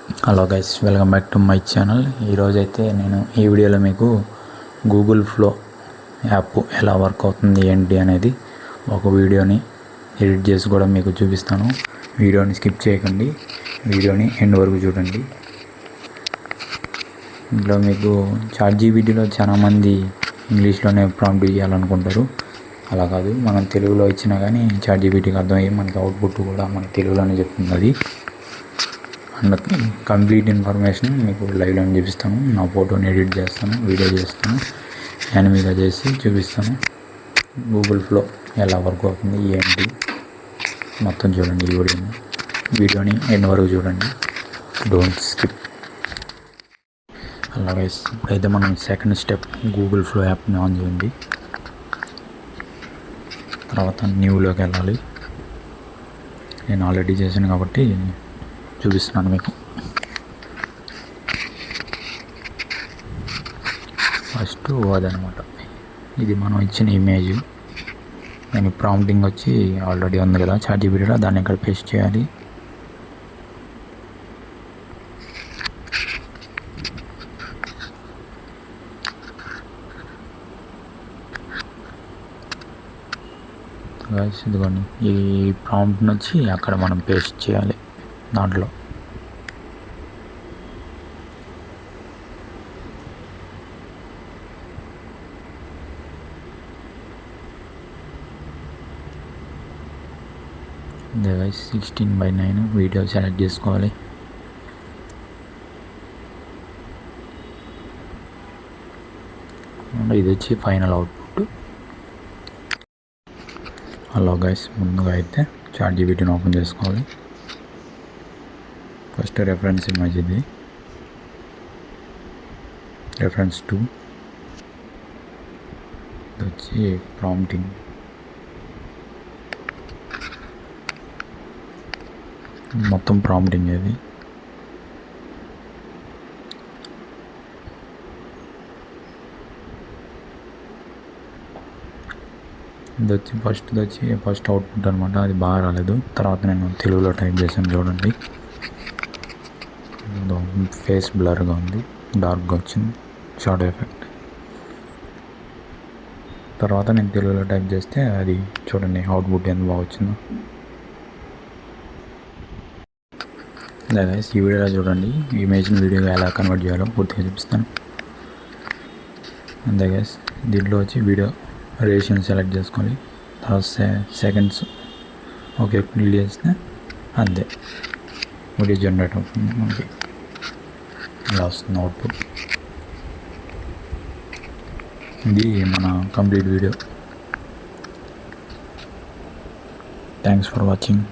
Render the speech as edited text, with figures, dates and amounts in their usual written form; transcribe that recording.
Hello guys, welcome back to my channel. ఈరోజైతే నేను ఈ వీడియోలో మీకు గూగుల్ ఫ్లో యాప్ ఎలా వర్క్ అవుతుంది ఏంటి అనేది ఒక వీడియోని ఎడిట్ చేసి కూడా మీకు చూపిస్తాను. వీడియోని స్కిప్ చేయకండి, వీడియోని ఎండ్ వరకు చూడండి. ఇందులో మీకు ChatGPTలో చాలామంది ఇంగ్లీష్లోనే ప్రాంప్ట్ ఇవ్వాలనుకుంటారు. అలా కాదు, మనం తెలుగులో ఇచ్చినా కానీ ChatGPTకి అర్థమయ్యి మనకి అవుట్పుట్ కూడా మన తెలుగులోనే చెప్తుంది. అది అండ్ కంప్లీట్ ఇన్ఫర్మేషన్ మీకు లైవ్లో చూపిస్తాను. నా ఫోటోని ఎడిట్ చేస్తాను, వీడియో చేస్తాను, యానిమేగా చేసి చూపిస్తాను. గూగుల్ ఫ్లో ఎలా వర్క్ అవుతుంది ఏంటి మొత్తం చూడండి. ఈ వీడియోని ఎండ్ వరకు చూడండి, డోంట్ స్కిప్. అలాగే ఇప్పుడైతే మనం సెకండ్ స్టెప్ గూగుల్ ఫ్లో యాప్ని ఆన్ చేయండి. తర్వాత న్యూలోకి వెళ్ళాలి. నేను ఆల్రెడీ చేశాను కాబట్టి చూపిస్తున్నాను మీకు. ఫస్ట్ అదనమాట, ఇది మనం ఇచ్చిన ఇమేజ్. నేను ప్రాంప్టింగ్ వచ్చి ఆల్రెడీ ఉంది కదా ChatGPTలో, దాన్ని ఇక్కడ పేస్ట్ చేయాలి. ఇదిగోండి, ఈ ప్రాంప్ట్ని వచ్చి అక్కడ మనం పేస్ట్ చేయాలి దాంట్లో. డివైస్ 16:9 వీడియో సెలెక్ట్ చేసుకోవాలి. ఇది వచ్చి ఫైనల్ అవుట్పుట్. హలో గైస్, ముందుగా అయితే ChatGPTని ఓపెన్ చేసుకోవాలి. ఫస్ట్ రెఫరెన్స్ ఇమేజ్, ఇది రెఫరెన్స్ 2. ఇది వచ్చి ప్రాంప్టింగ్. మొత్తం ప్రాంప్టింగ్ ఇది. ఇది వచ్చి ఫస్ట్ అవుట్పుట్ అనమాట. అది బాగా రాలేదు. తర్వాత నేను తెలుగులో టైప్ చేశాను, చూడండి. ఫేస్ బ్లర్గా ఉంది, డార్క్గా వచ్చింది, షాడో ఎఫెక్ట్. తర్వాత నేను తెలుగులో టైప్ చేస్తే అది చూడండి అవుట్పుట్ ఎంత బాగా వచ్చిందో. గైస్, ఈ వీడియోలో చూడండి ఇమేజ్ని వీడియోగా ఎలా కన్వర్ట్ చేయాలో పూర్తిగా చూపిస్తాను. అంతే గైస్, దీంట్లో వచ్చి వీడియో రేషియన్ సెలెక్ట్ చేసుకోవాలి. తర్వాత సెకండ్స్ ఓకే క్లిక్ చేస్తే అంతే వీడియో జనరేట్ అవుతుంది. మనకి ఇలా వస్తుంది అవుట్పుట్. ఇది మన complete video. Thanks for watching.